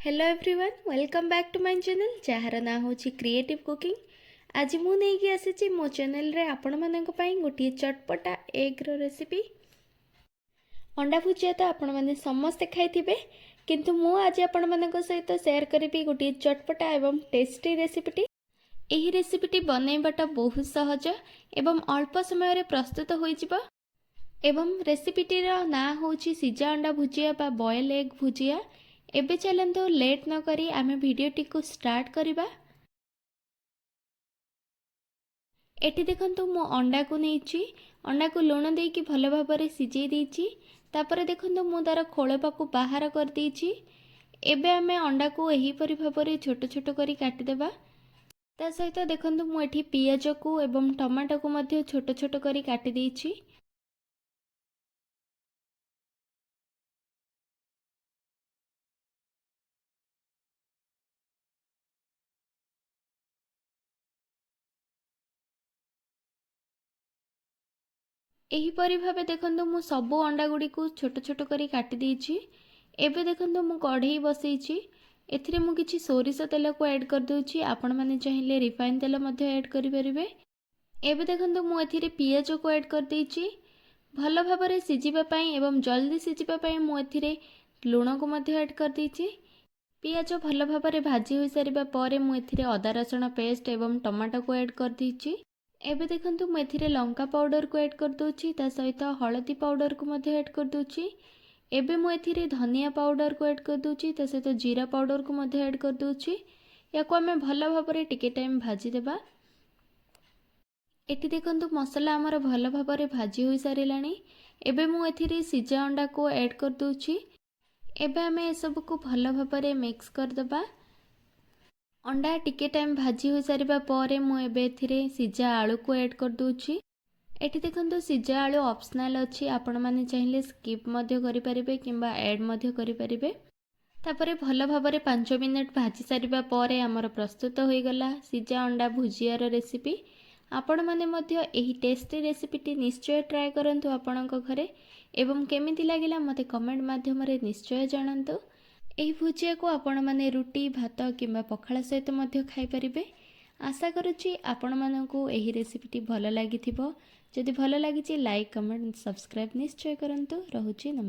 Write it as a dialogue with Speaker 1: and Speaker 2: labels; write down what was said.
Speaker 1: Hello everyone, welcome back to my channel जार ना हूँ क्रिएटिव कुकिंग। आज मु नहीं आसी मो चैनल रे आपण मानक पई गोटे चटपटा एग रो रेसिपी। अंडा भुजिया तो आपण माने समस्ते खाइथिबे, किंतु मु आज आपण मानक सहित शेयर करिबी गोटे चटपटा एवं टेस्टी रेसिपीटी। एही रेसिपीटी बनैबाटा बहुत सहज एवं अल्प समय रे प्रस्तुत होई जिवो। एवं रेसिपीटी रो ना होची सिजा अंडा भुजिया बा बॉयल एग भुजिया। एबे चलंतु लेट न करी आमे वीडियोटी को स्टार्ट करिबा। एटी देखंतु मो अंडा को नेइची, अंडा को लूण देकी भलो भाबरे सिझेई देइची। तापर देखंतु मु तार खोळपा को बाहर कर देइची। एबे आमे अंडा को एही परि भाबरे छोट छोट करी काटि देबा। ता सहित देखंतु मु एठी पियाज को एवं टमाटो को मध्ये छोट छोट करी काटि देइची। एही परि भाबे देखंतु मु सबो अंडा गुडी को छोट छोट करी काटि देइची। एबे देखंतु मु कढ़ई बसैची। एथिरे मु किछि सोरिष तेल को ऐड कर दोची। आपण माने चाहिले रिफाइन तेल मध्ये ऐड करि परिबे। एबे देखंतु मु एथिरे पियाज को ऐड कर देइची। भलो भाबरे सिजिबा पई एवं जल्दी सिजिबा पई मु एथिरे लूण को मध्ये ऐड कर देइची। पियाज भलो भाबरे भाजी होई सारिबा परे मु एथिरे अदा रसुण पेस्ट एवं टमाटो को ऐड कर देइची। एबे देखंतु मु एथिरे लंका पाउडर को ऐड कर दोची, ता सहित हळदी पाउडर को मध्ये ऐड कर दोची। एबे मु एथिरे धनिया पाउडर को ऐड कर दोची, ता सहित जीरा पाउडर को मध्ये ऐड कर दोची। याको आमे भलो भाबरे टिके टाइम भाजी देबा। एठी देखंतु मसला हमर भलो भाबरे भाजी होई सारिलानी। एबे मु एथिरे सिजा अंडा को ऐड कर दोची। एबे आमे ए सब को भलो भाबरे मिक्स कर देबा। अंडा टिके टाइम भाजी हो सारिबा परे मु एबे एथिरे सिजा आलू को ऐड कर दोची। एठी देखंतु सिजा आलू ऑप्शनल अछि, आपण माने चाहिले स्किप मध्य करि परिबे किंबा ऐड मध्य करि परिबे। तापरे भलो भाबरे 5 मिनिट भाजी सारिबा परे हमर प्रस्तुत होई गला सिजा अंडा भुजिया रो रेसिपी। आपण माने मध्य एही टेस्टी रेसिपीटी निश्चय ट्राई करंतु आपणक घरे एवं केमिति लागिला मते कमेंट माध्यम रे निश्चय जानंतु। एही भुजिया को आपण माने रुटी भात किंबा पखाला सहित मध्य खाई परिबे। आशा करूची आपण मानकु एही रेसिपीटी भलो लागिथिबो। जदि भलो लागिची लाइक कमेंट सब्सक्राइब निश्चय करंतु। रहुची नमस्कार।